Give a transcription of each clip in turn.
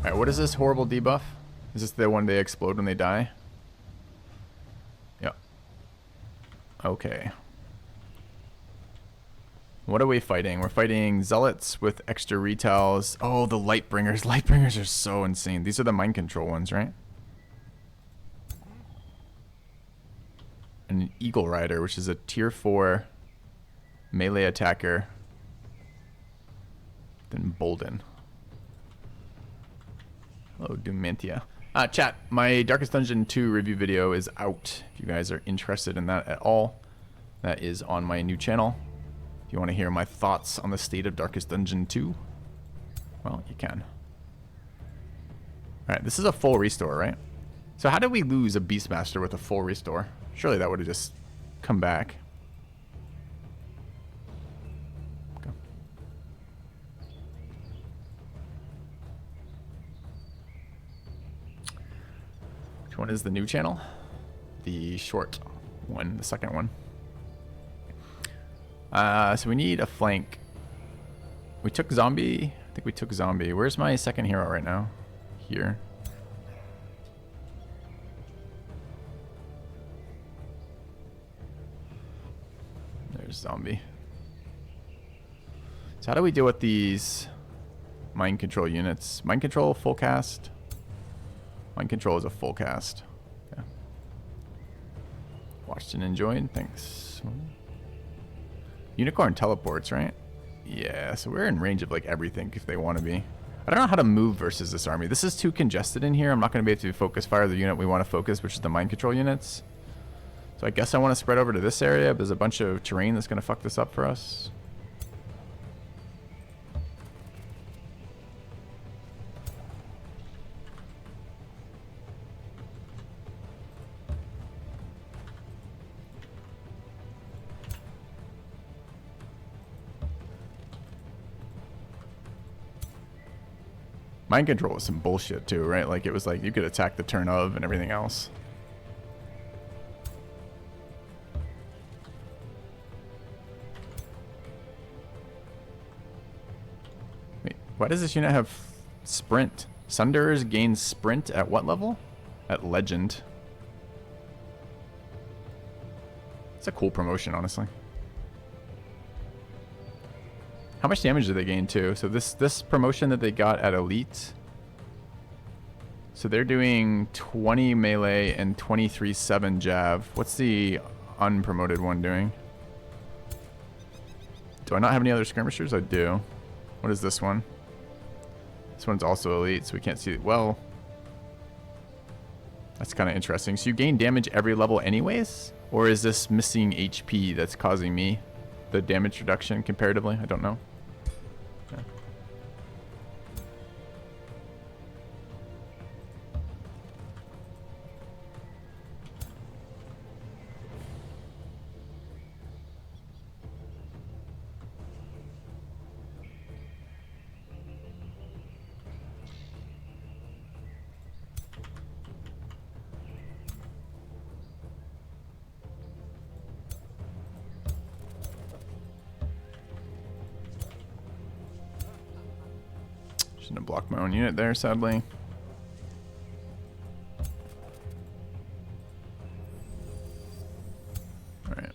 Alright, what is this horrible debuff? Is this the one they explode when they die? Yep. Okay. What are we fighting? We're fighting zealots with extra retails. Oh, the lightbringers. Lightbringers are so insane. These are the mind control ones, right? And an eagle rider, which is a tier 4 melee attacker. Then Bolden. Hello, Dumantia. Chat, my Darkest Dungeon 2 review video is out. If you guys are interested in that at all, that is on my new channel. If you want to hear my thoughts on the state of Darkest Dungeon 2, well, you can. Alright, this is a full restore, right? So how did we lose a Beastmaster with a full restore? Surely that would have just come back. Okay. Which one is the new channel? The short one, the second one. So we need a flank. We took zombie. I think we took zombie. Where's my second hero right now? Here. There's zombie. So how do we deal with these mind control units? Mind control full cast. Mind control is a full cast. Yeah. Watched and enjoyed. Thanks. Unicorn teleports, right? Yeah, so we're in range of like everything if they want to be. I don't know how to move versus this army. This is too congested in here. I'm not going to be able to focus fire the unit we want to focus, which is the mind control units. So I guess I want to spread over to this area. But there's a bunch of terrain that's going to fuck this up for us. Mind control was some bullshit too, right? Like it was like you could attack the turn of and everything else. Wait, why does this unit have sprint? Sunderers gain sprint at what level? At legend. It's a cool promotion, honestly. How much damage do they gain too? So this promotion that they got at elite. So they're doing 20 melee and 23/7 jav. What's the unpromoted one doing? Do I not have any other skirmishers? I do. What is this one? This one's also elite, so we can't see it. Well, that's kind of interesting. So you gain damage every level anyways? Or is this missing HP that's causing me the damage reduction comparatively? I don't know. Okay. Shouldn't have blocked my own unit there, sadly. Alright.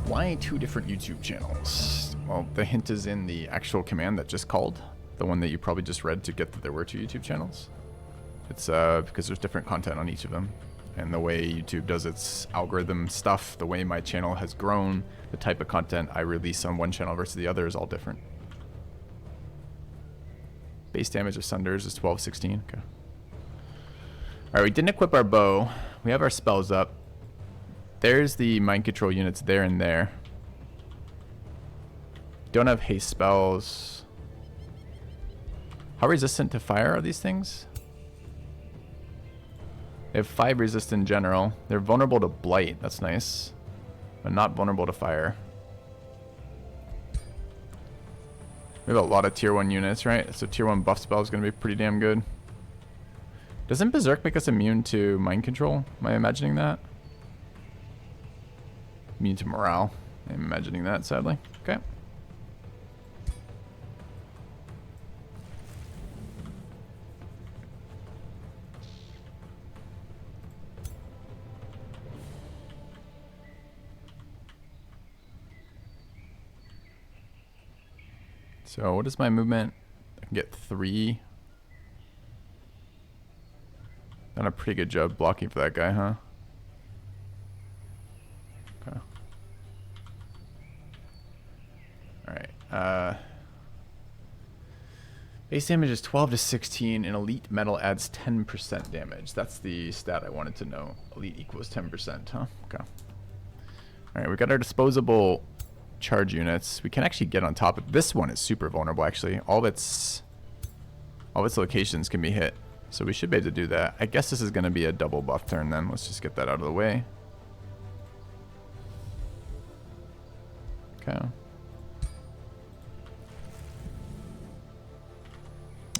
Why two different YouTube channels? Well, the hint is in the actual command that just called. The one that you probably just read to get that there were two YouTube channels. It's because there's different content on each of them. And the way YouTube does its algorithm stuff, the way my channel has grown, the type of content I release on one channel versus the other is all different. Base damage of Sunders is 12/16. Okay. Alright, we didn't equip our bow. We have our spells up. There's the mind control units there and there. Don't have haste spells. How resistant to fire are these things? They have 5 resist in general. They're vulnerable to blight. That's nice. But not vulnerable to fire. We have a lot of tier 1 units, right? So tier 1 buff spell is going to be pretty damn good. Doesn't Berserk make us immune to mind control? Am I imagining that? Immune to morale. I'm imagining that, sadly. Okay. So what is my movement? I can get 3. Done a pretty good job blocking for that guy, huh? Okay. Alright. Base damage is 12 to 16, and elite metal adds 10% damage. That's the stat I wanted to know. Elite equals 10%, huh? Okay. Alright, we got our disposable charge units. We can actually get on top of this one. Is super vulnerable, actually. All of its locations can be hit. So we should be able to do that. I guess this is going to be a double buff turn then. Let's just get that out of the way. Okay.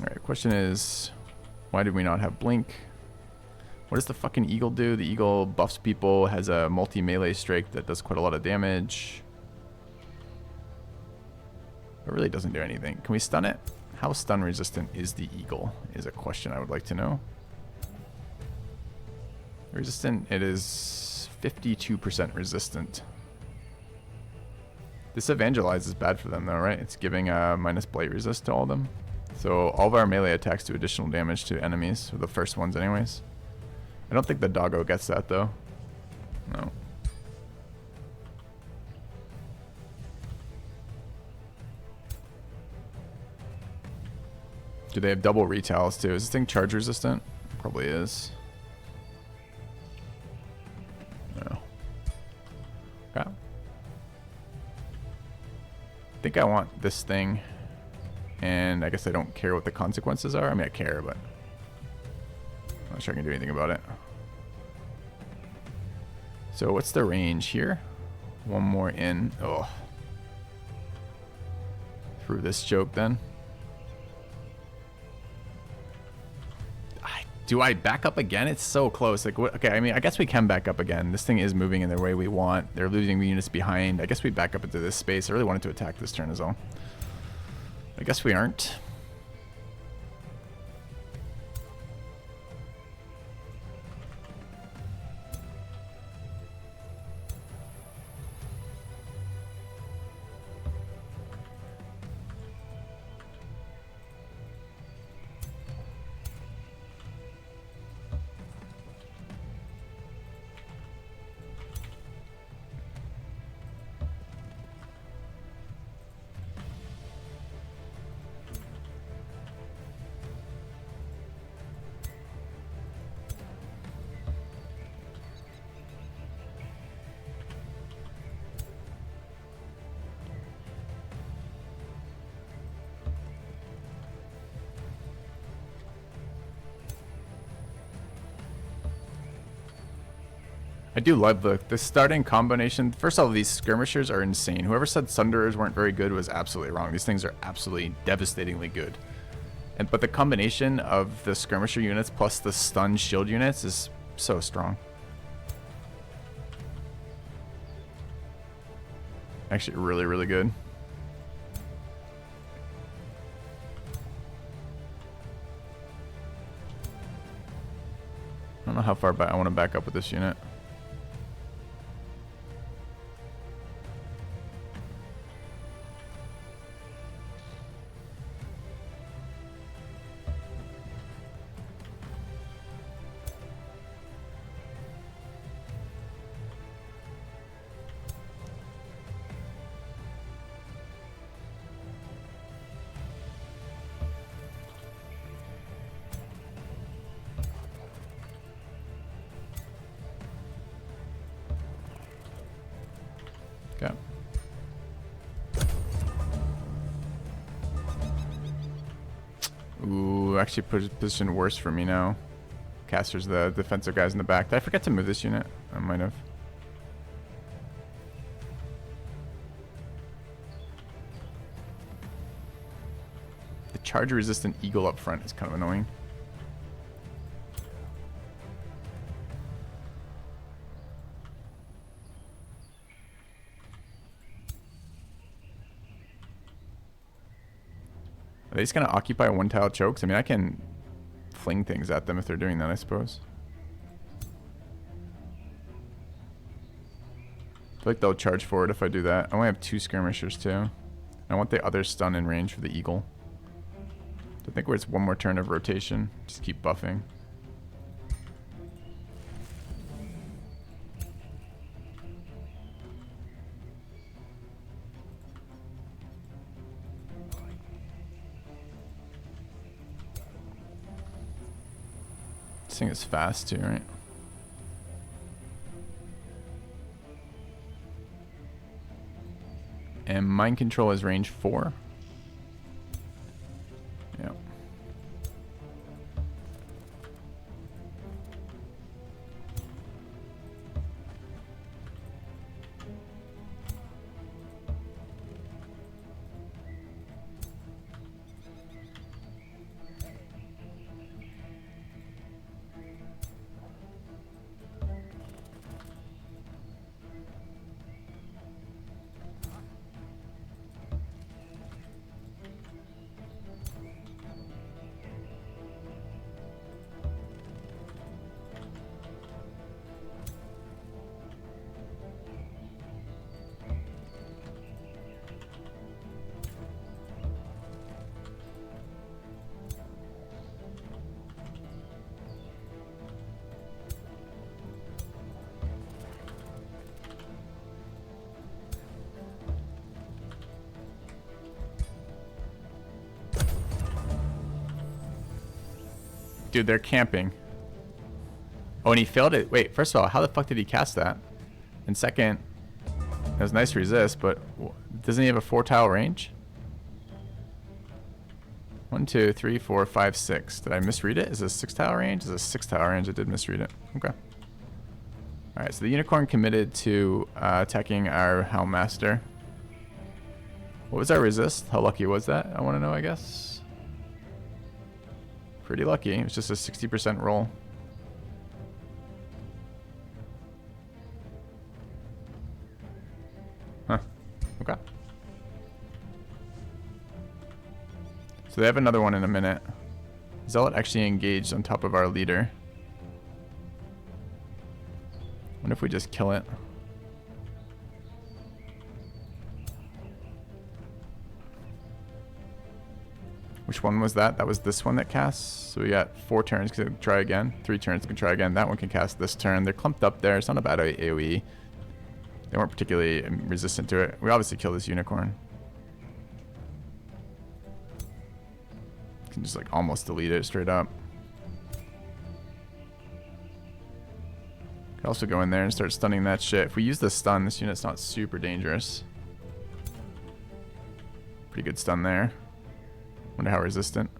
Alright, question is, why did we not have blink? What does the fucking eagle do? The eagle buffs people, has a multi-melee strike that does quite a lot of damage. It really doesn't do anything. Can we stun it? How stun resistant is the eagle is a question I would like to know. Resistant, it is 52% resistant. This evangelize is bad for them though, right? It's giving a minus blight resist to all of them. So all of our melee attacks do additional damage to enemies, or the first ones anyways. I don't think the doggo gets that though. No. Do they have double retails too? Is this thing charge resistant? Probably is. No. Okay. I think I want this thing. And I guess I don't care what the consequences are. I mean, I care, but I'm not sure I can do anything about it. So what's the range here? One more in. Oh. Through this joke then. Do I back up again? It's so close. Like, what? Okay, I mean, I guess we can back up again. This thing is moving in the way we want. They're losing units behind. I guess we back up into this space. I really wanted to attack this turn as well. I guess we aren't. I do love the starting combination. First of all, these skirmishers are insane. Whoever said Sunderers weren't very good was absolutely wrong. These things are absolutely devastatingly good. But the combination of the skirmisher units plus the stun shield units is so strong. Actually, really, really good. I don't know how far back I want to back up with this unit. Okay. Ooh, actually positioned worse for me now. Caster's the defensive guys in the back. Did I forget to move this unit? I might have. The charge resistant eagle up front is kind of annoying. Are they just going to occupy one-tile chokes? I mean, I can fling things at them if they're doing that, I suppose. I feel like they'll charge forward if I do that. I only have 2 skirmishers, too. I want the other stun in range for the eagle. I think where it's one more turn of rotation. Just keep buffing. This thing is fast too, right? And mind control is range 4. Yeah. Dude, they're camping. Oh, and he failed it. Wait, first of all, how the fuck did he cast that? And second, it was nice resist, but doesn't he have a 4-tile range? 1, 2, 3, 4, 5, 6. Did I misread it? Is it a 6-tile range? Is it a 6-tile range? I did misread it. Okay. Alright, so the unicorn committed to attacking our Helmmaster. What was our resist? How lucky was that? I want to know, I guess. Pretty lucky. It was just a 60% roll. Huh. Okay. So they have another one in a minute. Zealot actually engaged on top of our leader. What if we just kill it? Which one was that? That was this one that casts. So we got 4 turns to try again. 3 turns to try again. That one can cast this turn. They're clumped up there. It's not a bad AoE. They weren't particularly resistant to it. We obviously kill this unicorn. Can just like almost delete it straight up. Could also go in there and start stunning that shit. If we use the stun, this unit's not super dangerous. Pretty good stun there. Wonder how resistant.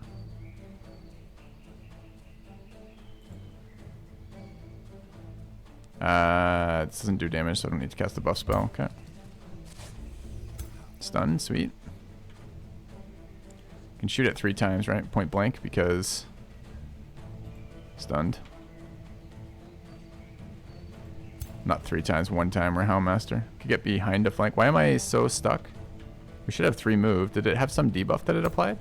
This doesn't do damage, so I don't need to cast the buff spell. Okay. Stun, sweet. Can shoot it 3 times, right? Point blank, because stunned. Not 3 times, 1 time. We're Helmmaster. Could get behind a flank. Why am I so stuck? We should have 3 move. Did it have some debuff that it applied?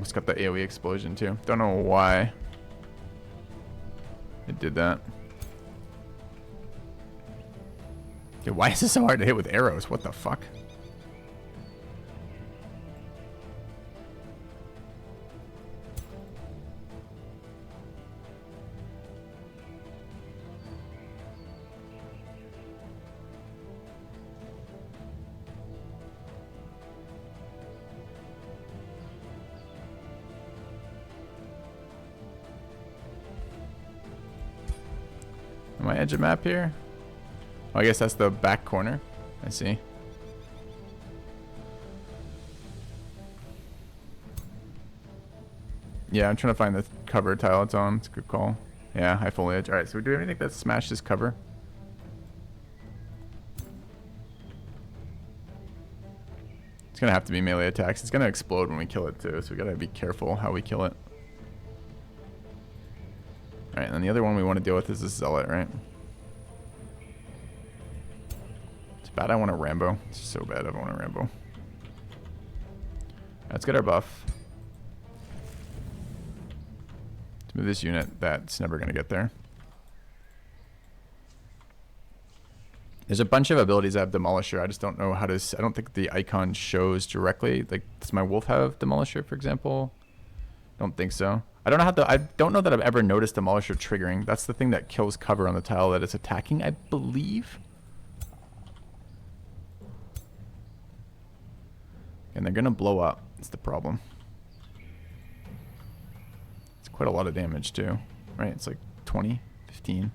It's got the AoE explosion too. Don't know why it did that. Dude, why is this so hard to hit with arrows? What the fuck? Am I edge of map here? Oh, I guess that's the back corner. I see. Yeah, I'm trying to find the cover tile it's on. It's a good call. Yeah, high foliage. Alright, so do we have anything that smashes cover? It's gonna have to be melee attacks. It's gonna explode when we kill it too, so we gotta be careful how we kill it. Alright, and then the other one we want to deal with is this Zealot, right? It's bad I want a Rambo. It's so bad I want a Rambo. Let's get our buff. Let's move this unit that's never going to get there. There's a bunch of abilities that have Demolisher. I just don't know how to... I don't think the icon shows directly. Like, does my wolf have Demolisher, for example? Don't think so. I don't know how to... I don't know that I've ever noticed Demolisher triggering. That's the thing that kills cover on the tile that it's attacking, I believe. And they're going to blow up. It's the problem. It's quite a lot of damage, too. Right? It's like 20, 15.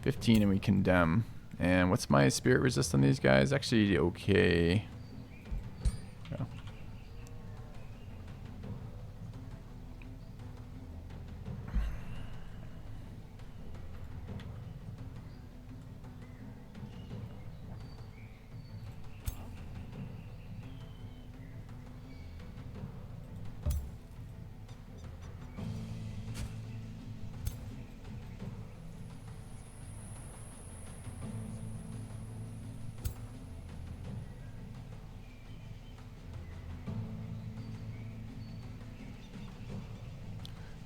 15 and we condemn. And what's my spirit resist on these guys? Actually, okay. Yeah.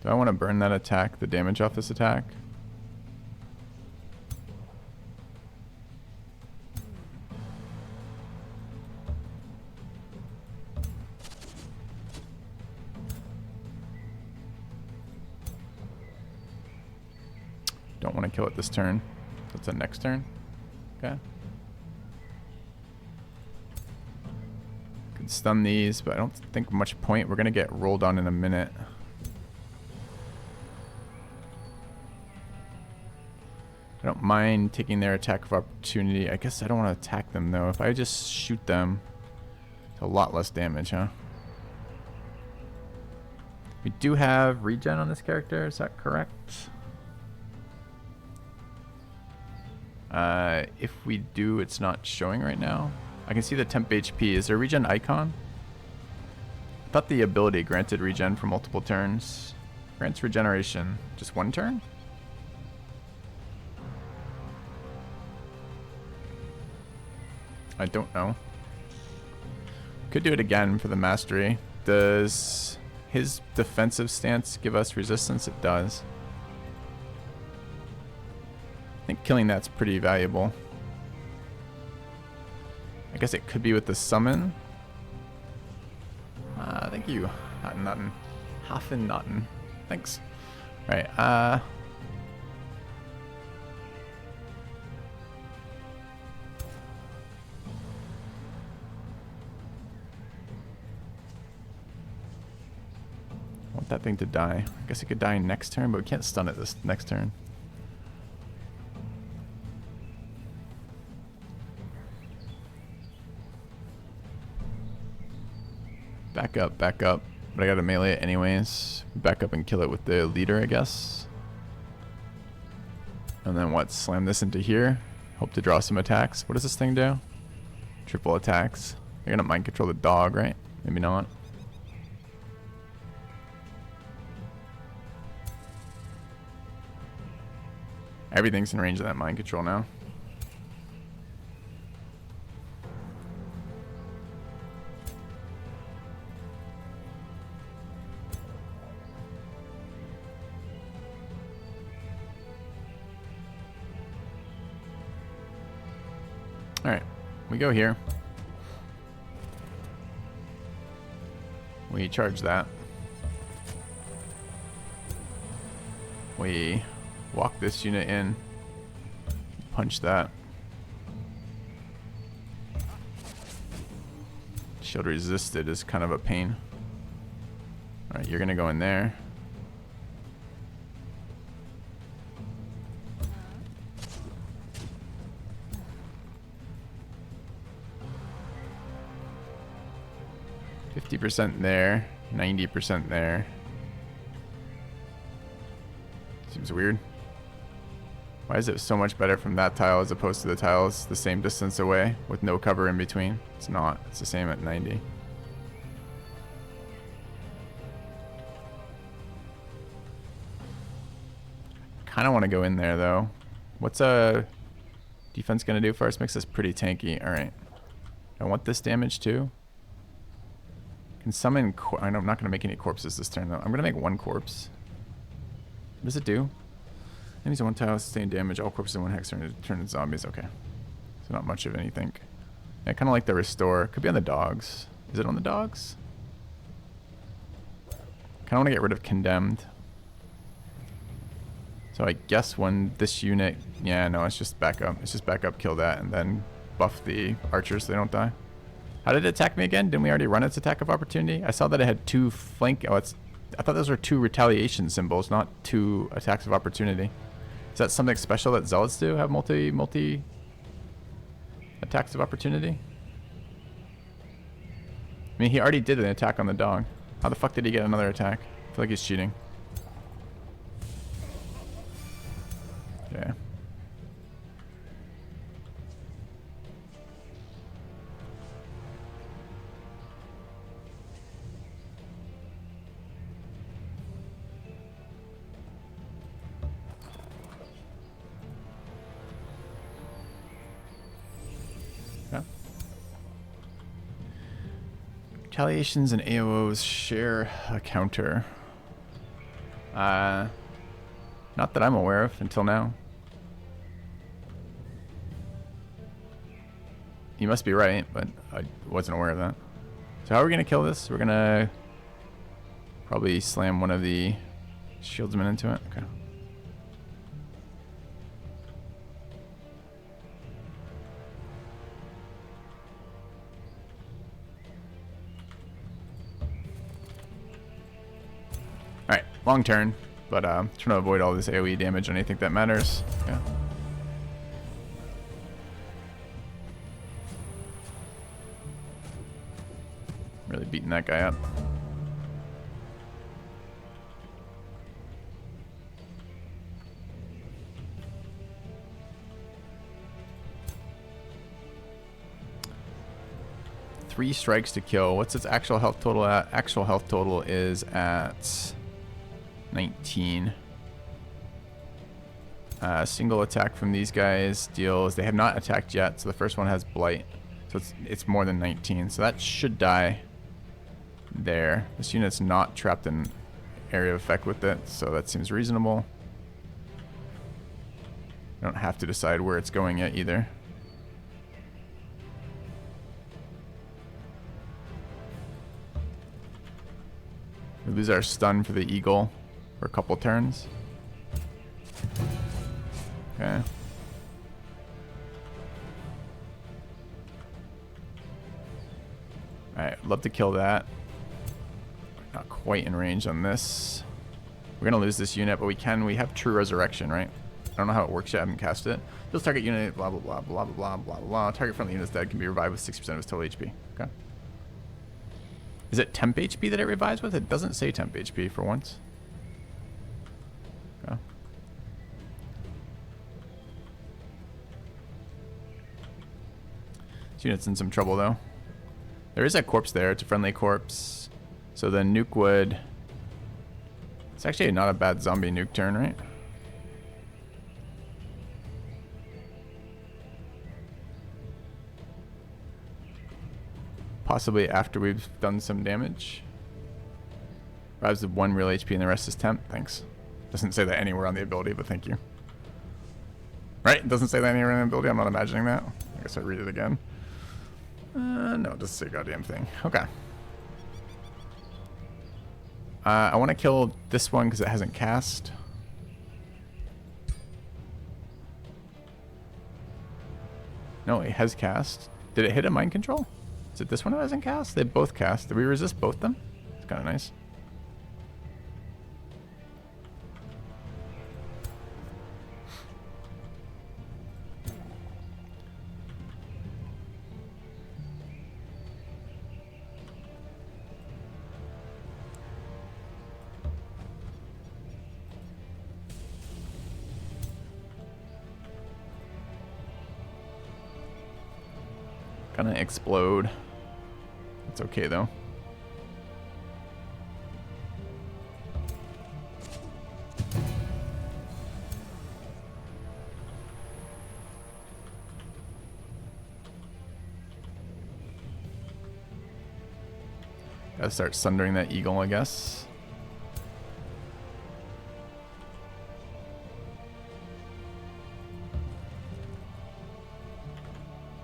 Do I want to burn that attack, the damage off this attack? Don't want to kill it this turn. That's the next turn. Okay. Could stun these, but I don't think much point. We're going to get rolled on in a minute. I don't mind taking their attack of opportunity. I guess I don't want to attack them, though. If I just shoot them, it's a lot less damage, huh? We do have regen on this character. Is that correct? If we do, it's not showing right now. I can see the temp HP. Is there a regen icon? I thought the ability granted regen for multiple turns. Grants regeneration. Just one turn? I don't know. Could do it again for the mastery. Does his defensive stance give us resistance? It does. I think killing that's pretty valuable. I guess it could be with the summon. Thank you. Nothing. Hafen. Thanks. Alright, want that thing to die. I guess it could die next turn, but we can't stun it this next turn. Back up. But I gotta melee it anyways. Back up and kill it with the leader, I guess. And then what? Slam this into here. Hope to draw some attacks. What does this thing do? Triple attacks. They're gonna mind control the dog, right? Maybe not. Everything's in range of that mind control now. Alright, we go here. We charge that. We walk this unit in. Punch that. Shield resisted is kind of a pain. Alright, you're gonna go in there. %50 there, 90% there. Seems weird. Why is it so much better from that tile as opposed to the tiles the same distance away with no cover in between? It's not. It's the same at 90. Kind of want to go in there though. What's a defense going to do for us? Makes us pretty tanky. All right. I want this damage too. Can summon... I'm not going to make any corpses this turn though. I'm going to make one corpse. What does it do? Enemies on one tile sustain damage. All corpses in one hex turn into zombies. Okay. So not much of anything. I kind of like the restore. Could be on the dogs. Is it on the dogs? Kind of want to get rid of condemned. So I guess when this unit... Yeah, no, it's just back up. It's just back up, kill that, and then buff the archers so they don't die. How did it attack me again? Didn't we already run its attack of opportunity? I saw that it had 2 flank... Oh, it's... I thought those were 2 retaliation symbols, not 2 attacks of opportunity. Is that something special that zealots do? Have multi attacks of opportunity? I mean, he already did an attack on the dog. How the fuck did he get another attack? I feel like he's cheating. Yeah. Retaliations and AOs share a counter. Not that I'm aware of until now. You must be right, but I wasn't aware of that. So how are we going to kill this? We're going to probably slam one of the shieldsmen into it. Okay. Alright, long turn, but trying to avoid all this AoE damage on anything that matters. Yeah. Really beating that guy up. Three strikes to kill. What's its actual health total at? Actual health total is at 19. Single attack from these guys deals... They have not attacked yet, so the first one has Blight. So it's more than 19. So that should die there. This unit's not trapped in area of effect with it, so that seems reasonable. I don't have to decide where it's going yet either. We lose our stun for the eagle for a couple turns. Okay. Alright, love to kill that. Not quite in range on this. We're gonna lose this unit, but we have True Resurrection, right? I don't know how it works yet, I haven't cast it. Deals target unit, blah blah blah blah blah blah blah. Target friendly units dead can be revived with 60% of its total HP. Okay. Is it temp HP that it revives with? It doesn't say temp HP for once. Okay. This unit's in some trouble though. There is a corpse there. It's a friendly corpse. So the nuke would... It's actually not a bad zombie nuke turn, right? Possibly after we've done some damage. Revives with 1 real HP and the rest is temp. Thanks. Doesn't say that anywhere on the ability, but thank you. Right? It doesn't say that anywhere on the ability. I'm not imagining that. I guess I'll read it again. No, it doesn't say a goddamn thing. Okay. I want to kill this one because it hasn't cast. No, it has cast. Did it hit a mind control? Is it this one that hasn't cast? They both cast. Did we resist both them? It's kind of nice. Gonna explode. It's okay though. Gotta start sundering that eagle, I guess.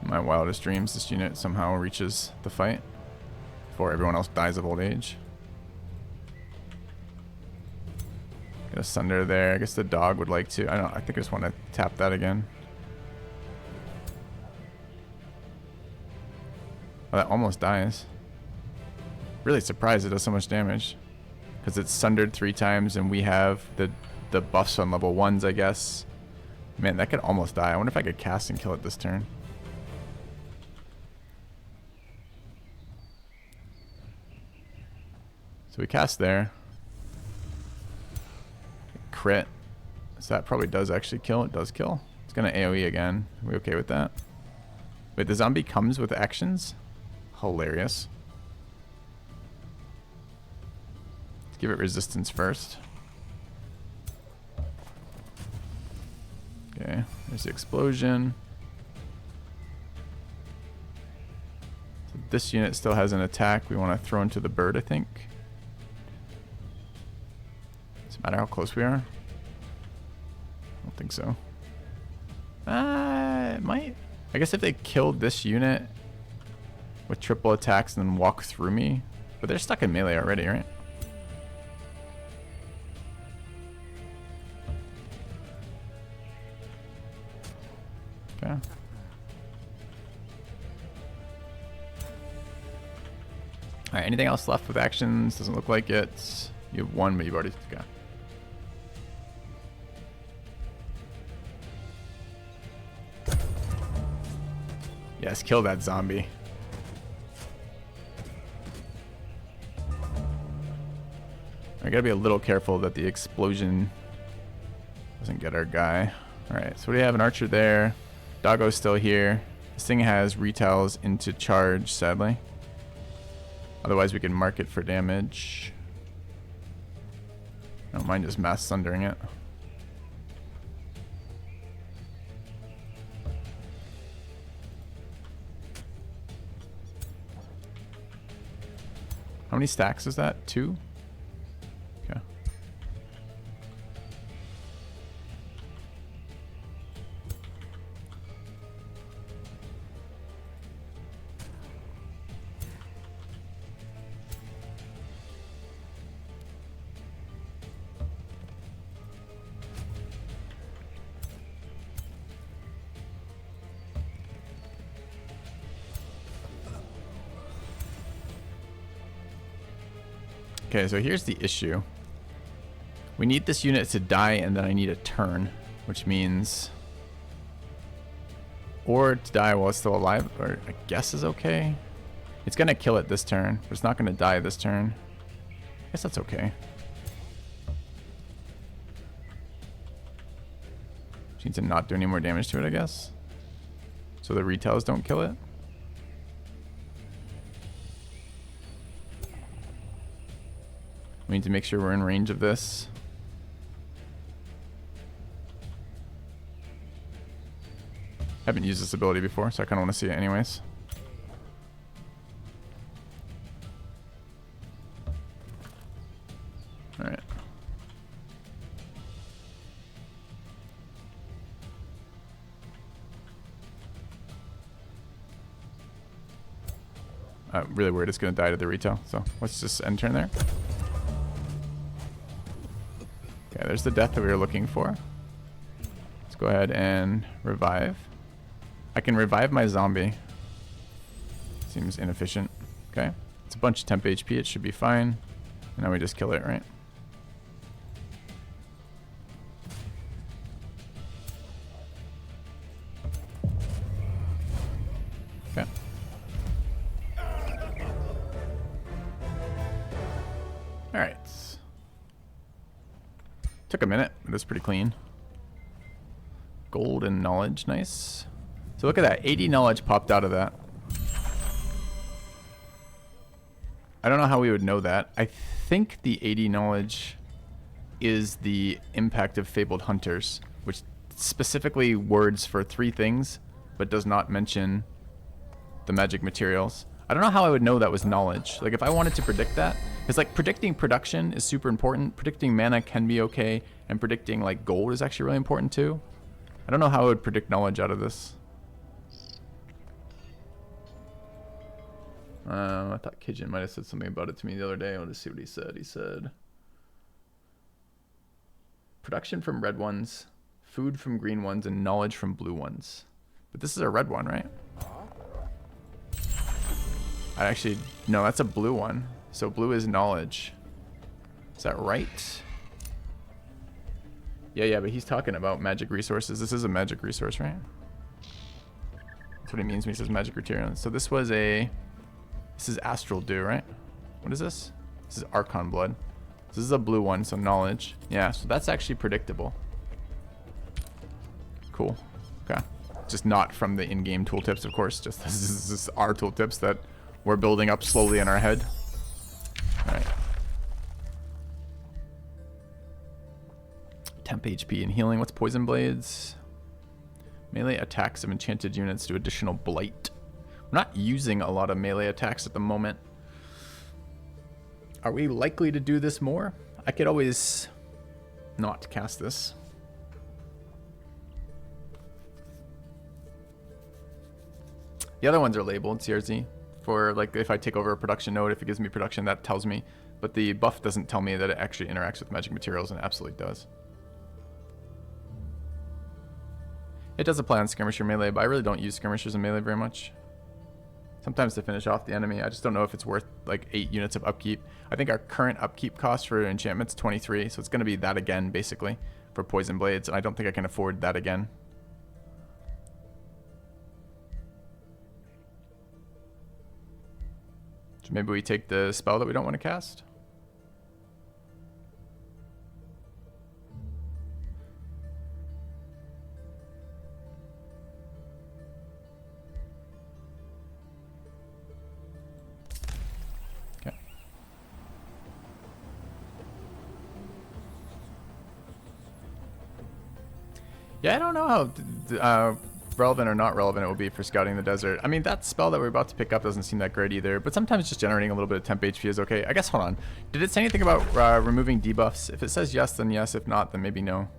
My wildest dreams, this unit somehow reaches the fight before everyone else dies of old age. Get a sunder there. I guess the dog would like to. I think I just want to tap that again. Oh, that almost dies. Really surprised it does so much damage. Because it's sundered 3 times and we have the buffs on level 1s, I guess. Man, that could almost die. I wonder if I could cast and kill it this turn. So we cast there. Crit. So that probably does actually kill. It does kill. It's going to AoE again. Are we okay with that? Wait, the zombie comes with actions? Hilarious. Let's give it resistance first. Okay, there's the explosion. So this unit still has an attack we want to throw into the bird, I think. Does it matter how close we are? I don't think so. It might. I guess if they killed this unit with triple attacks and then walk through me. But they're stuck in melee already, right? Okay. Alright, anything else left with actions? Doesn't look like it. You have 1, but you've already got. Yes, kill that zombie. I gotta be a little careful that the explosion doesn't get our guy. Alright, so we have an archer there. Doggo's still here. This thing has retails into charge, sadly. Otherwise we can mark it for damage. I don't mind just mass sundering it. How many stacks is that? 2? Okay. Okay, so here's the issue. We need this unit to die and then I need a turn, which means or to die while it's still alive, or I guess is okay. It's gonna kill it this turn, but it's not gonna die this turn. I guess that's okay. Just need to not do any more damage to it, I guess. So the retails don't kill it. We need to make sure we're in range of this. Haven't used this ability before, so I kind of want to see it anyways. Alright. Really worried it's going to die to the retail, so let's just end turn there. Okay, there's the death that we were looking for. Let's go ahead and revive. I can revive my zombie. Seems inefficient. Okay. It's a bunch of temp HP. It should be fine. And now we just kill it, right? Okay. Alright. Took a minute, but it's pretty clean. Gold and knowledge, nice. So look at that, 80 knowledge popped out of that. I don't know how we would know that. I think the 80 knowledge is the impact of Fabled Hunters, which specifically words for 3 things, but does not mention the magic materials. I don't know how I would know that was knowledge. Like, if I wanted to predict that, it's like predicting production is super important. Predicting mana can be okay, and predicting like gold is actually really important too. I don't know how I would predict knowledge out of this. I thought Kijin might have said something about it to me the other day. I'll just see what he said. He said, production from red ones, food from green ones, and knowledge from blue ones. But this is a red one, right? I actually, no, that's a blue one. So blue is knowledge. Is that right? Yeah, but he's talking about magic resources. This is a magic resource, right? That's what he means when he says magic criterion. So this was a, this is astral dew, right? What is this? This is archon blood. This is a blue one, so knowledge. Yeah, so that's actually predictable. Cool. Okay. Just not from the in-game tooltips, of course. Just this is our tooltips that we're building up slowly in our head. All right. Temp HP and healing. What's poison blades? Melee attacks of enchanted units do additional blight. We're not using a lot of melee attacks at the moment. Are we likely to do this more? I could always not cast this. The other ones are labeled CRZ for like if I take over a production node, if it gives me production, that tells me. But the buff doesn't tell me that it actually interacts with magic materials, and it absolutely does. It does apply on skirmisher melee, but I really don't use skirmishers in melee very much. Sometimes to finish off the enemy. I just don't know if it's worth like 8 units of upkeep. I think our current upkeep cost for enchantment's 23, so it's going to be that again basically for poison blades, and I don't think I can afford that again. So maybe we take the spell that we don't want to cast. Okay. Yeah, I don't know how relevant or not relevant it will be for scouting the desert. I mean, that spell that we're about to pick up doesn't seem that great either, but sometimes just generating a little bit of temp HP is okay. I guess, hold on. Did it say anything about removing debuffs? If it says yes, then yes. If not, then maybe no.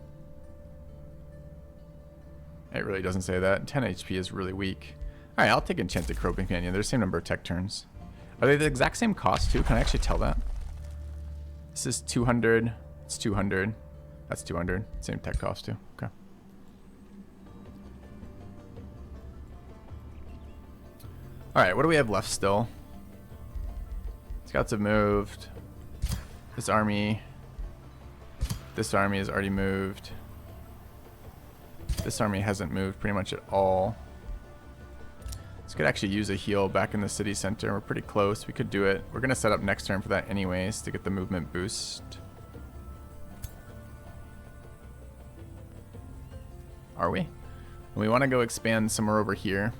It really doesn't say that. 10 HP is really weak. Alright, I'll take Enchanted Crow Companion. They're the same number of tech turns. Are they the exact same cost too? Can I actually tell that? This is 200. It's 200. That's 200. Same tech cost too. Okay. Alright, what do we have left still? Scouts have moved. This army has already moved. This army hasn't moved pretty much at all. This could actually use a heal back in the city center. We're pretty close. We could do it. We're going to set up next turn for that anyways to get the movement boost. Are we? We want to go expand somewhere over here.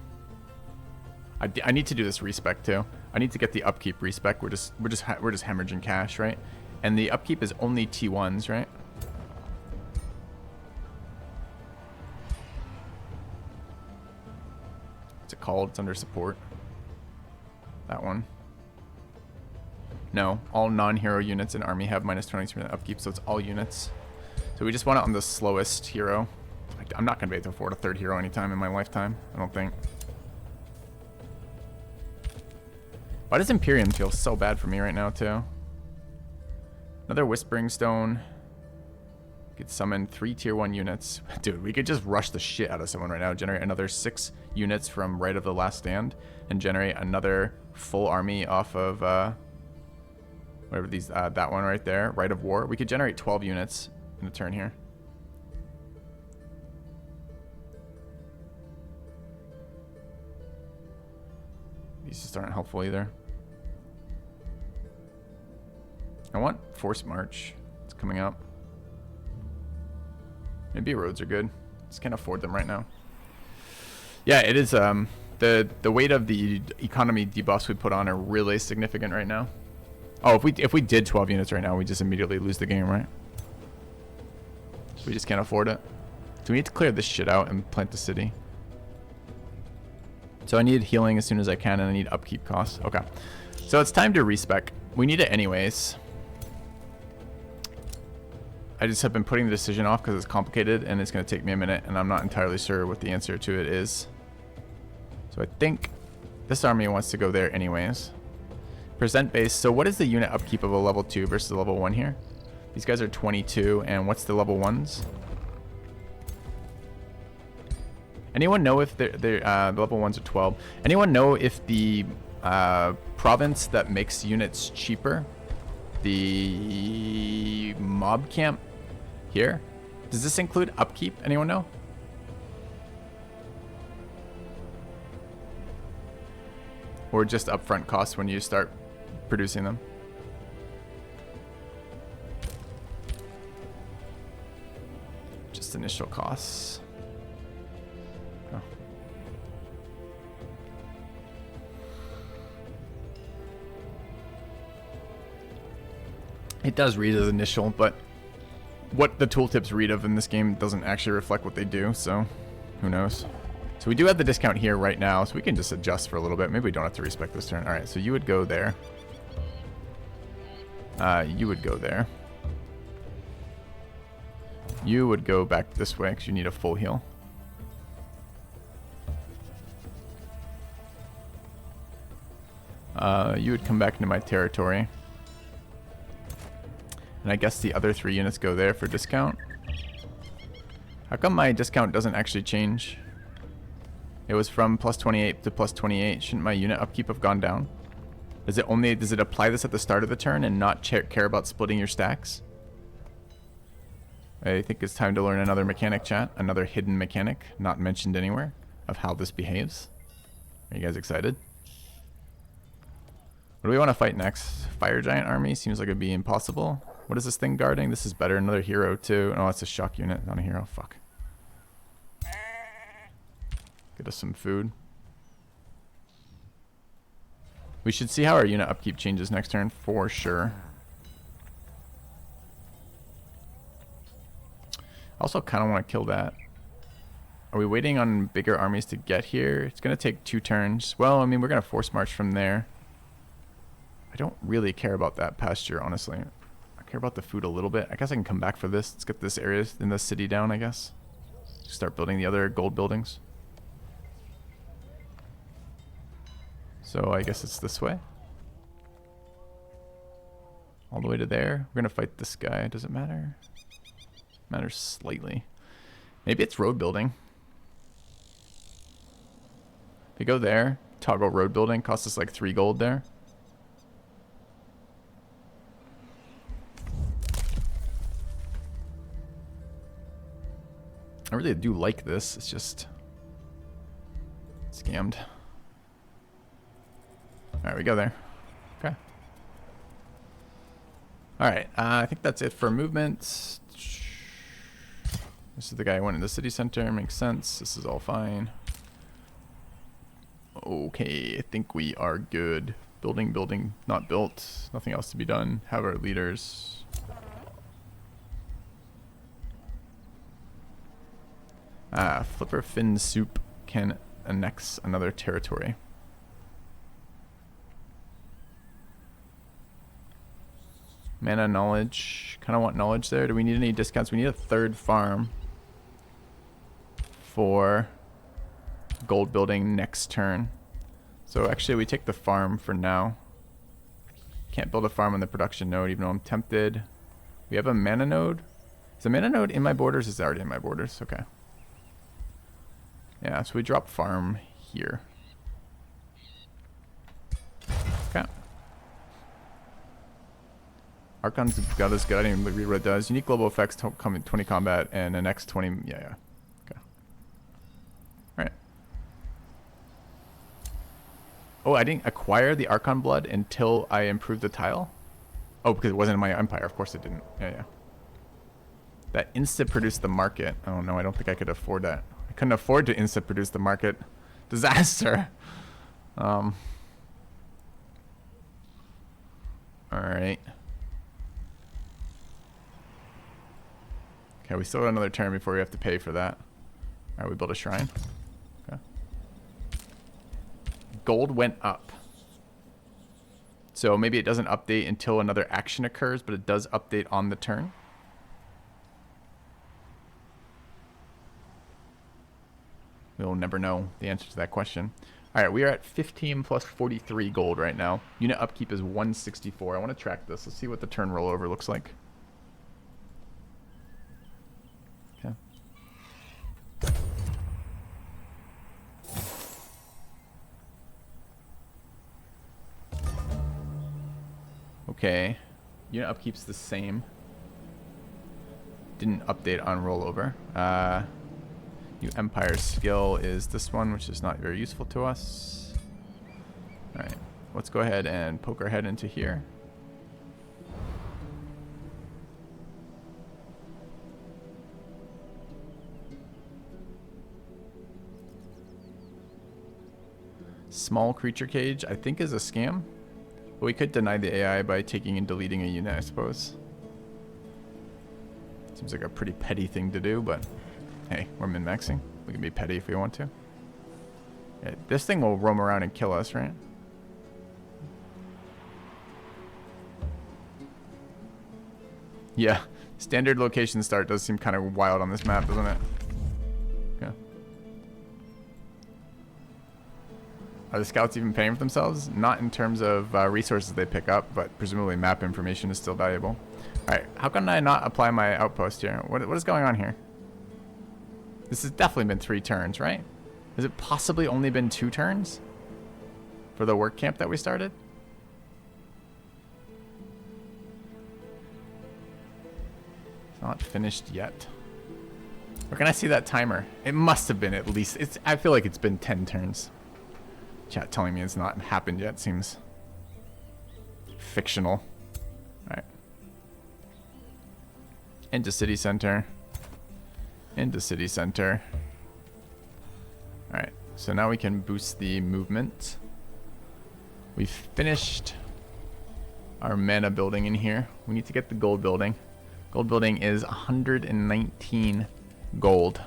I need to do this respec too. I need to get the upkeep respec. We're just hemorrhaging cash, right? And the upkeep is only T1s, right? What's it called? It's under support. That one. No, all non-hero units in army have minus 23% upkeep, so it's all units. So we just want it on the slowest hero. I'm not going to be able to afford a third hero anytime in my lifetime, I don't think. Why does Imperium feel so bad for me right now, too? Another Whispering Stone. Could summon 3 tier 1 units. Dude, we could just rush the shit out of someone right now. Generate another 6 units from Right of the Last Stand. And generate another full army off of, whatever these, that one right there. Right of War. We could generate 12 units in a turn here. These just aren't helpful either. I want Force March. It's coming up. Maybe roads are good. Just can't afford them right now. Yeah, it is. The weight of the economy debuffs we put on are really significant right now. Oh, if we did 12 units right now, we just immediately lose the game, right? We just can't afford it. Do we need to clear this shit out and plant the city? So I need healing as soon as I can, and I need upkeep costs. Okay. So it's time to respec. We need it anyways. I just have been putting the decision off because it's complicated and it's going to take me a minute, and I'm not entirely sure what the answer to it is. So I think this army wants to go there anyways. Present base. So what is the unit upkeep of a level 2 versus a level 1 here? These guys are 22, and what's the level 1s? Anyone know if the level 1s are 12? Anyone know if the province that makes units cheaper, the mob camp here, does this include upkeep? Anyone know? Or just upfront costs when you start producing them? Just initial costs. Oh. It does read as initial, but what the tooltips read of in this game doesn't actually reflect what they do, so who knows. So we do have the discount here right now, so we can just adjust for a little bit. Maybe we don't have to respec this turn. All right, so you would go there. You would go there. You would go back this way because you need a full heal. You would come back into my territory. And I guess the other 3 units go there for discount. How come my discount doesn't actually change? It was from plus 28 to plus 28. Shouldn't my unit upkeep have gone down? Does it apply this at the start of the turn and not care about splitting your stacks? I think it's time to learn another mechanic, chat. Another hidden mechanic, not mentioned anywhere, of how this behaves. Are you guys excited? What do we want to fight next? Fire giant army seems like it'd be impossible. What is this thing guarding? This is better. Another hero too. Oh, it's a shock unit, not a hero. Fuck. Get us some food. We should see how our unit upkeep changes next turn for sure. I also kind of want to kill that. Are we waiting on bigger armies to get here? It's going to take 2 turns. Well, I mean, we're going to force march from there. I don't really care about that pasture, honestly. I care about the food a little bit. I guess I can come back for this. Let's get this area in the city down, I guess. Start building the other gold buildings. So I guess it's this way. All the way to there. We're going to fight this guy. Does it matter? Matters slightly. Maybe it's road building. If we go there, toggle road building, costs us like 3 gold there. I really do like this. It's just scammed. Alright, we go there. Okay. Alright, I think that's it for movement. This is the guy who went in the city center. Makes sense. This is all fine. Okay, I think we are good. Building, not built. Nothing else to be done. Have our leaders. Flipper Fin Soup can annex another territory. Mana knowledge. Kind of want knowledge there. Do we need any discounts? We need a 3rd farm for gold building next turn. So actually we take the farm for now. Can't build a farm on the production node even though I'm tempted. We have a mana node. Is the mana node in my borders? It's already in my borders. Okay. Yeah, so we drop farm here. Okay. Archon's got us good. I didn't even read what it does. Unique global effects, 20 combat, and an X 20. Yeah. Okay. Alright. Oh, I didn't acquire the Archon blood until I improved the tile? Oh, because it wasn't in my empire. Of course it didn't. Yeah. That insta-produced the market. Oh no, I don't think I could afford that. I couldn't afford to insta-produce the market. Disaster. Alright. Okay, we still got another turn before we have to pay for that. Alright, we built a shrine. Okay. gold went up. So maybe it doesn't update until another action occurs, but it does update on the turn. We'll never know the answer to that question. All right, we are at 15 plus 43 gold right now. Unit upkeep is 164. I want to track this. Let's see what the turn rollover looks like. Okay. Okay. Unit upkeep's the same. Didn't update on rollover. New Empire skill is this one, which is not very useful to us. Alright, let's go ahead and poke our head into here. Small creature cage, I think, is a scam. But we could deny the AI by taking and deleting a unit, I suppose. Seems like a pretty petty thing to do, but hey, we're min-maxing. We can be petty if we want to. Yeah, this thing will roam around and kill us, right? Yeah, standard location start does seem kind of wild on this map, doesn't it? Okay. Are the scouts even paying for themselves? Not in terms of resources they pick up, but presumably map information is still valuable. Alright, how can I not apply my outpost here? What is going on here? This has definitely been 3 turns, right? Has it possibly only been 2 turns? For the work camp that we started? It's not finished yet. Where can I see that timer? It must have been at least... I feel like it's been 10 turns. Chat telling me it's not happened yet seems fictional. Alright. Into city center. Into city center. Alright, so now we can boost the movement. We've finished our mana building in here. We need to get the gold building. Gold building is 119 gold.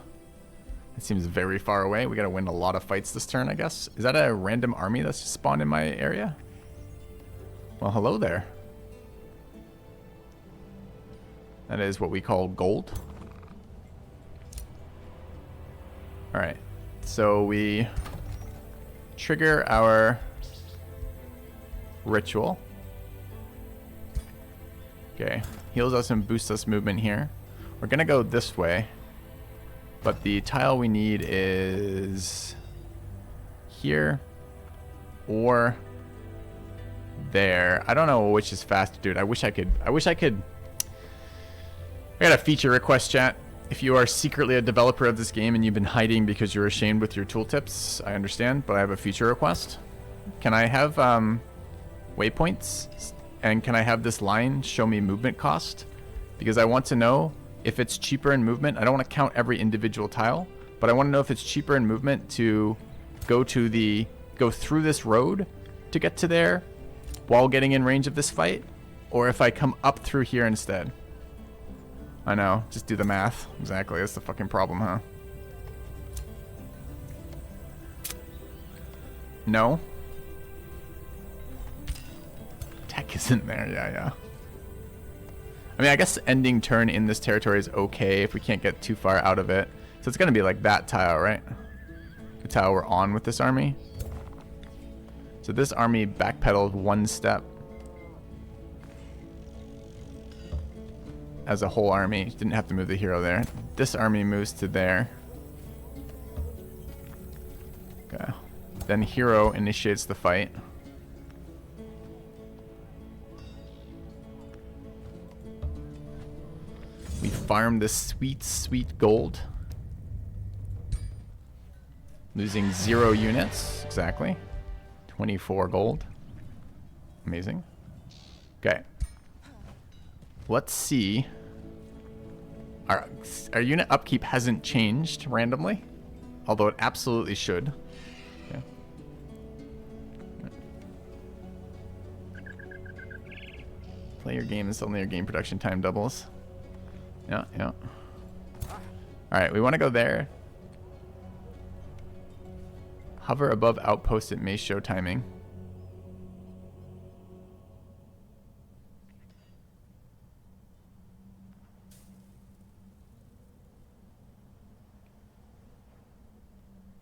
It seems very far away. We gotta win a lot of fights this turn, I guess. Is that a random army that's just spawned in my area? Well, hello there. That is what we call gold. Alright, so we trigger our ritual. Okay, heals us and boosts us movement here. We're gonna go this way, but the tile we need is here or there. I don't know which is faster, dude. I wish I could. I got a feature request, chat. If you are secretly a developer of this game and you've been hiding because you're ashamed with your tooltips, I understand, but I have a feature request. Can I have waypoints? And can I have this line show me movement cost? Because I want to know if it's cheaper in movement. I don't want to count every individual tile, but I want to know if it's cheaper in movement to go through this road to get to there while getting in range of this fight, or if I come up through here instead. I know, just do the math. Exactly, that's the fucking problem, huh? No? Tech isn't there, yeah. I mean, I guess ending turn in this territory is okay if we can't get too far out of it. So it's gonna be like that tile, right? The tile we're on with this army. So this army backpedaled 1 step. As a whole army, didn't have to move the hero there. This army moves to there. Okay. Then hero initiates the fight. We farm this sweet, sweet gold. Losing 0 units, exactly. 24 gold. Amazing. Okay. Let's see. Our unit upkeep hasn't changed randomly, although it absolutely should. Okay. Play your game until your game production time doubles. Yeah. Alright, we want to go there. Hover above outpost, it may show timing.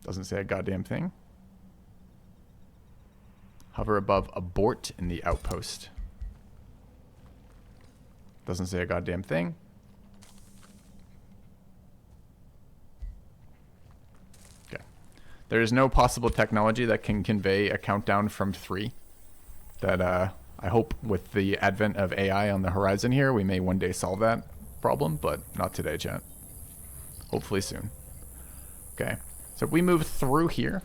Doesn't say a goddamn thing. Hover above abort in the outpost. Doesn't say a goddamn thing. Okay. There is no possible technology that can convey a countdown from 3. That I hope with the advent of AI on the horizon here, we may one day solve that problem, but not today, chat. Hopefully soon. Okay. So if we move through here,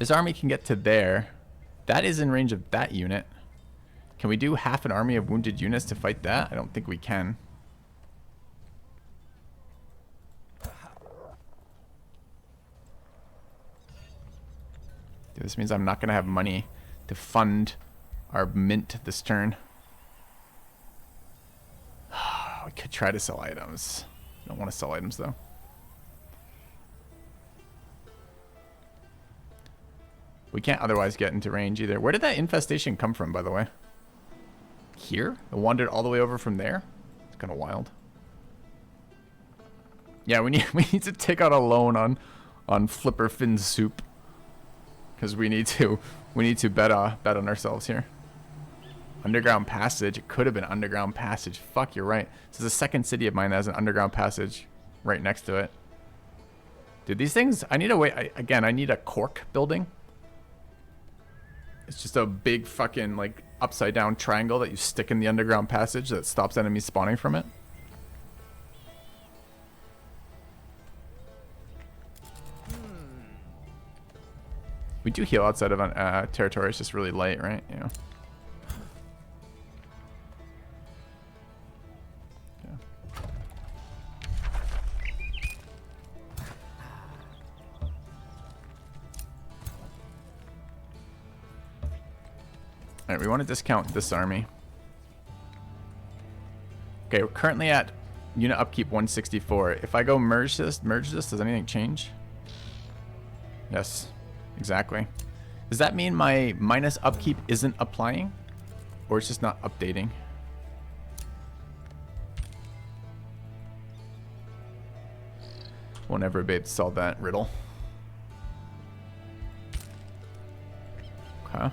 this army can get to there. That is in range of that unit. Can we do half an army of wounded units to fight that? I don't think we can. This means I'm not going to have money to fund our mint this turn. We could try to sell items. I don't want to sell items though. We can't otherwise get into range either. Where did that infestation come from, by the way? Here? It wandered all the way over from there? It's kind of wild. Yeah, we need to take out a loan on Flipper Fin Soup. Because we need to bet on ourselves here. Underground passage. It could have been underground passage. Fuck, you're right. This is a second city of mine that has an underground passage right next to it. Dude, these things, I need a way. Again, I need a cork building. It's just a big fucking like upside down triangle that you stick in the underground passage that stops enemies spawning from it. We do heal outside of territory. It's just really light, right? Yeah. Alright, we want to discount this army. Okay, we're currently at unit upkeep 164. If I go merge this, does anything change? Yes, exactly. Does that mean my minus upkeep isn't applying? Or it's just not updating? We'll never be able to solve that riddle. Okay.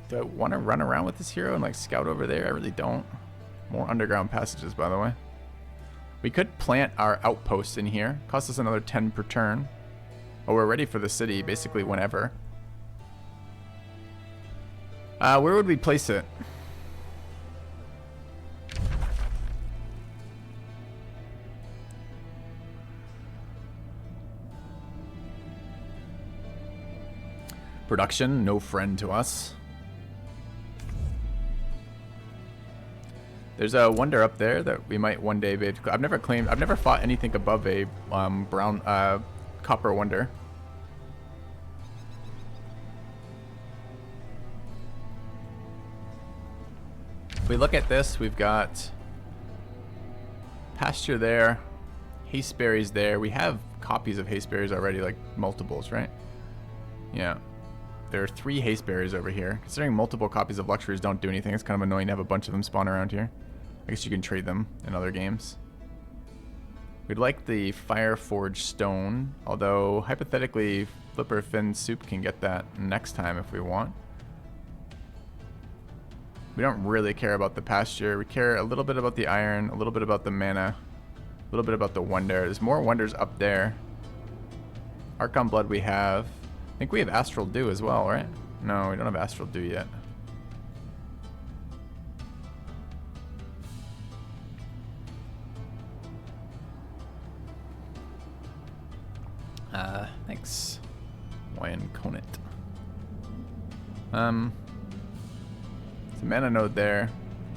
Do I want to run around with this hero and like scout over there? I really don't. More underground passages, by the way. We could plant our outposts in here. Cost us another 10 per turn. Oh, we're ready for the city basically whenever. Where would we place it? Production, no friend to us. There's a wonder up there that we might one day be able to, I've never fought anything above a copper wonder. If we look at this, we've got pasture there, hasteberries there. We have copies of hasteberries already, like multiples, right? Yeah. There are 3 hasteberries over here. Considering multiple copies of luxuries don't do anything, it's kind of annoying to have a bunch of them spawn around here. I guess you can trade them in other games. We'd like the fire forged stone, although hypothetically Flipper Fin Soup can get that next time if we want. We don't really care about the pasture. We care a little bit about the iron, a little bit about the mana, a little bit about the wonder. There's more wonders up there. Archon Blood we have. I think we have Astral Dew as well, right? No, we don't have Astral Dew yet. Thanks. Wyan Conant. There's a mana node there.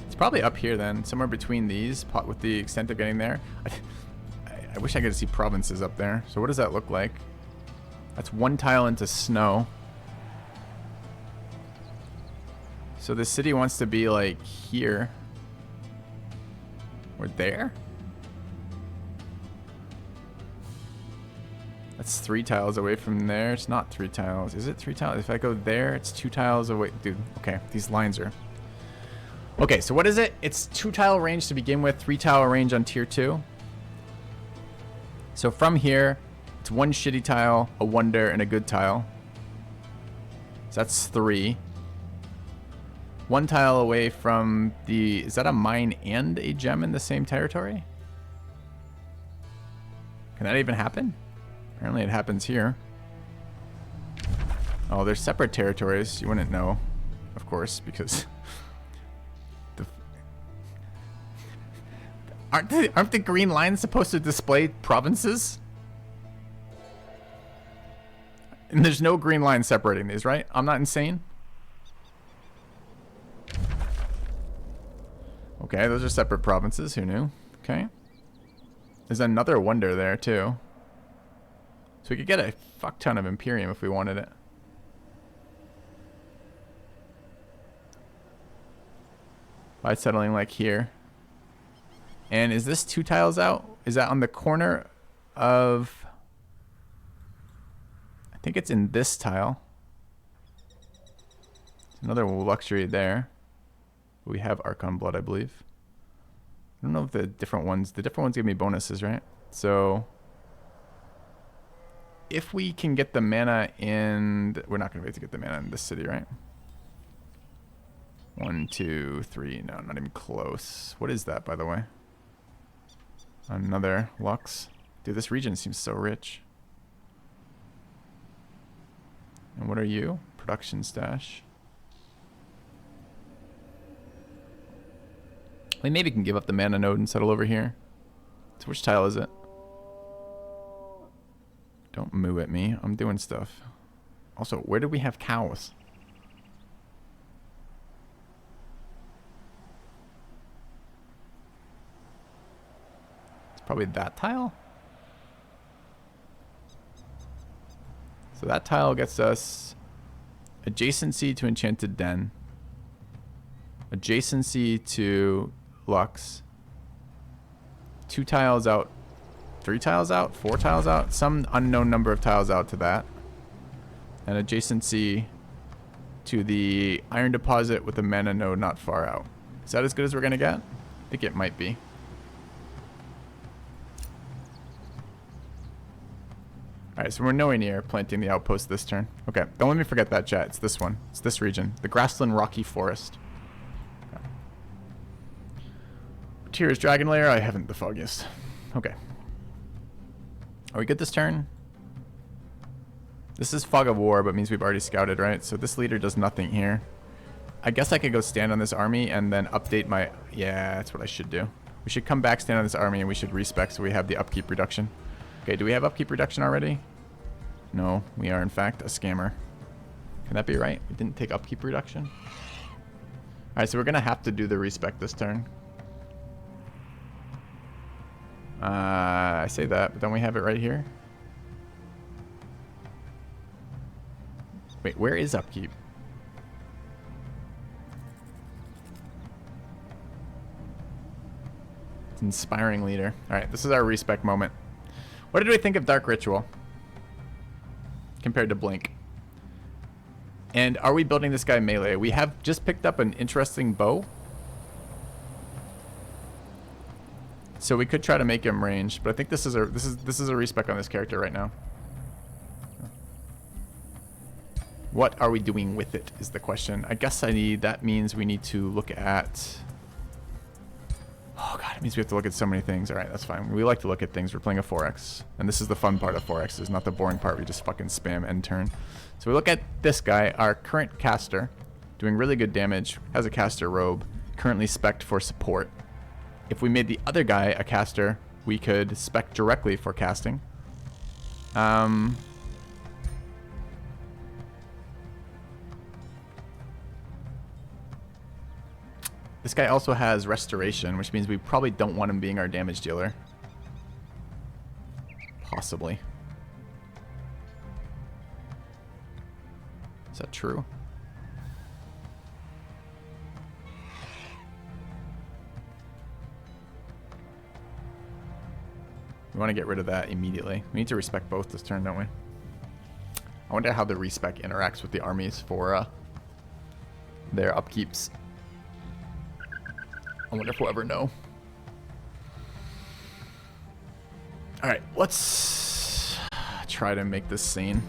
It's probably up here then, somewhere between these, with the extent of getting there. I wish I could see provinces up there. So what does that look like? That's 1 tile into snow. So the city wants to be like here. We're there? That's 3 tiles away from there. It's not 3 tiles. Is it 3 tiles? If I go there, it's 2 tiles away. Dude, okay. These lines are... Okay, so what is it? It's 2 tile range to begin with. 3 tile range on tier 2. So from here, it's 1 shitty tile, a wonder, and a good tile. So that's 3. 1 tile away from the... Is that a mine and a gem in the same territory? Can that even happen? Apparently it happens here. Oh, they're separate territories. You wouldn't know, of course, because... Aren't the green lines supposed to display provinces? And there's no green line separating these, right? I'm not insane. Okay, those are separate provinces. Who knew? Okay. There's another wonder there, too. So we could get a fuck ton of Imperium if we wanted it. By settling, like, here. And is this 2 tiles out? Is that on the corner of... I think it's in this tile. Another luxury there. We have Archon Blood, I believe. I don't know if the different ones give me bonuses, right? So if we can get the mana in... We're not going to be able to get the mana in this city, right? 1, 2, 3. No, not even close. What is that, by the way? Another Lux. Dude, this region seems so rich. And what are you? Production stash. We maybe can give up the mana node and settle over here. So which tile is it? Don't moo at me. I'm doing stuff. Also, where do we have cows? It's probably that tile. So that tile gets us adjacency to Enchanted Den, adjacency to Lux, 2 tiles out, 3 tiles out, 4 tiles out, some unknown number of tiles out to that, and adjacency to the iron deposit with a mana node not far out. Is that as good as we're gonna get? I think it might be. Alright, so we're nowhere near planting the outpost this turn. Okay, don't let me forget that, chat. It's this one. It's this region. The Grassland Rocky Forest. Okay. What tier is Dragon Lair? I haven't the foggiest. Okay. Are we good this turn? This is Fog of War, but means we've already scouted, right? So this leader does nothing here. I guess I could go stand on this army and then update my... Yeah, that's what I should do. We should come back, stand on this army, and we should respec so we have the upkeep reduction. Okay, do we have upkeep reduction already? No, we are in fact a scammer. Can that be right? We didn't take upkeep reduction? Alright, so we're gonna have to do the respec this turn. I say that, but don't we have it right here? Wait, where is upkeep? It's inspiring leader. Alright, this is our respec moment. What did we think of Dark Ritual compared to Blink? And are we building this guy melee? We have just picked up an interesting bow. So we could try to make him ranged, but I think this is a respec on this character right now. What are we doing with it is the question. I guess that means we need to look at... Oh god, it means we have to look at so many things. Alright, that's fine. We like to look at things. We're playing a 4X. And this is the fun part of 4X. It's not the boring part where you just fucking spam end turn. So we look at this guy, our current caster, doing really good damage, has a caster robe, currently spec'd for support. If we made the other guy a caster, we could spec directly for casting. This guy also has restoration, which means we probably don't want him being our damage dealer. Possibly. Is that true? We want to get rid of that immediately. We need to respec both this turn, don't we? I wonder how the respec interacts with the armies for their upkeeps. I wonder if we'll ever know. Alright, let's try to make this sane.